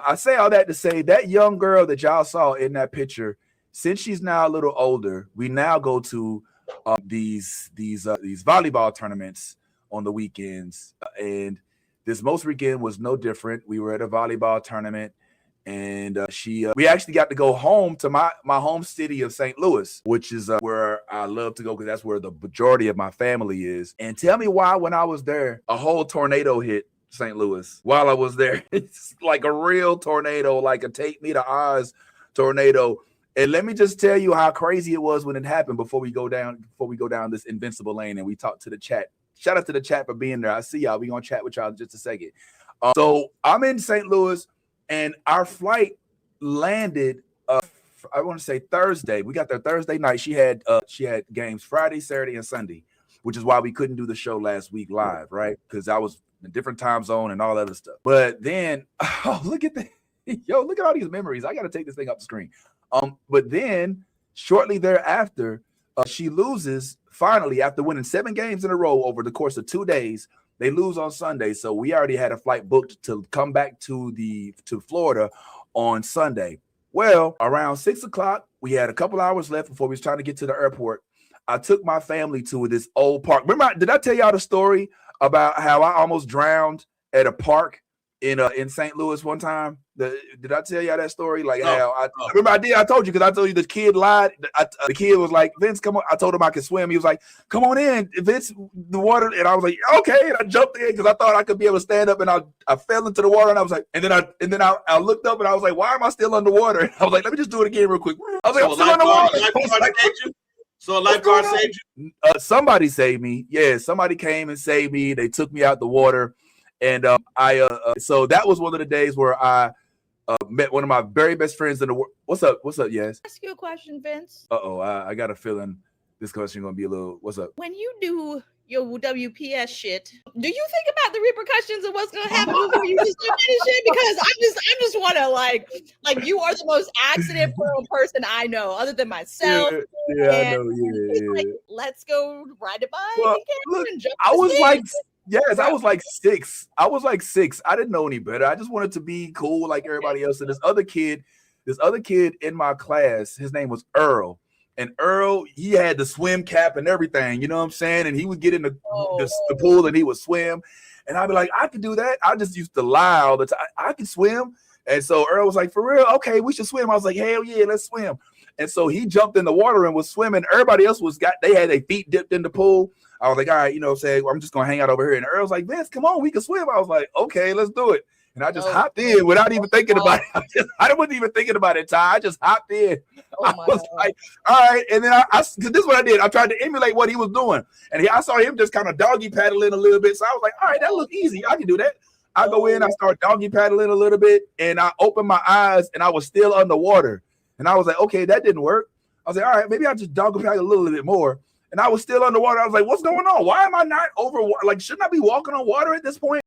I say all that to say that young girl that y'all saw in that picture, since she's now a little older, we now go to these volleyball tournaments on the weekends, and this most weekend was no different. We were at a volleyball tournament, and she we actually got to go home to my home city of St. Louis, which is where I love to go because that's where the majority of my family is. And tell me why, when I was there, a whole tornado hit St. Louis while I was there. It's like a real tornado, like a Take Me to Oz tornado. And let me just tell you how crazy it was when it happened before we go down this invincible lane and we talk to the chat. Shout out to the chat for being there. I see y'all. We're going to chat with y'all in just a second. So I'm in St. Louis, and our flight landed, I want to say Thursday. We got there Thursday night. She had games Friday, Saturday, and Sunday, which is why we couldn't do the show last week live, right? Because I was in a different time zone and all that other stuff. But then, oh, look at that. Yo, look at all these memories. I got to take this thing off the screen. But then shortly thereafter, she loses finally after winning 7 games in a row over the course of 2 days. They lose on Sunday, so we already had a flight booked to come back to Florida on Sunday. Well, around 6 o'clock, we had a couple hours left before we was trying to get to the airport. I took my family to this old park. Remember, did I tell y'all the story about how I almost drowned at a park in St. Louis one time? Did I tell y'all that story? Like how I remember I did. I told you because I told you the kid lied. The kid was like, Vince, come on. I told him I could swim. He was like, come on in, Vince, the water. And I was like, okay. And I jumped in because I thought I could be able to stand up. And I fell into the water. And I was like, and then I looked up and I was like, why am I still underwater? And I was like, let me just do it again real quick. I was like, I'm still underwater. So a lifeguard saved you? Somebody saved me. Yeah, somebody came and saved me. They took me out the water. And so that was one of the days where I met one of my very best friends in the world. What's up? Yes. Ask you a question, Vince. I got a feeling this question gonna be a little. What's up? When you do your WPS shit, do you think about the repercussions of what's gonna happen before you just do any shit? Because I just want to like you are the most accident-prone person I know, other than myself. Yeah, I know. Yeah. Like, let's go ride a bike. Well, look, I was like. Yes, I was like 6. I didn't know any better. I just wanted to be cool like everybody else. And this other kid in my class, his name was Earl. And Earl, he had the swim cap and everything, you know what I'm saying? And he would get in the pool and he would swim. And I'd be like, I could do that. I just used to lie all the time. I can swim. And so Earl was like, for real? Okay, we should swim. I was like, hell yeah, let's swim. And so he jumped in the water and was swimming. Everybody else they had their feet dipped in the pool. I was like, all right, you know what I'm saying? I'm just going to hang out over here. And Earl's like, Vince, come on, we can swim. I was like, okay, let's do it. And I just hopped in without even thinking about it. I wasn't even thinking about it, Ty. I just hopped in. I was like, all right. And then cause this is what I did. I tried to emulate what he was doing. And I saw him just kind of doggy paddling a little bit. So I was like, all right, that looks easy. I can do that. I go in, I start doggy paddling a little bit, and I opened my eyes, and I was still underwater. And I was like, okay, that didn't work. I was like, all right, maybe I'll just doggy paddle a little bit more. And I was still underwater. I was like, what's going on? Why am I not over? Like, shouldn't I be walking on water at this point?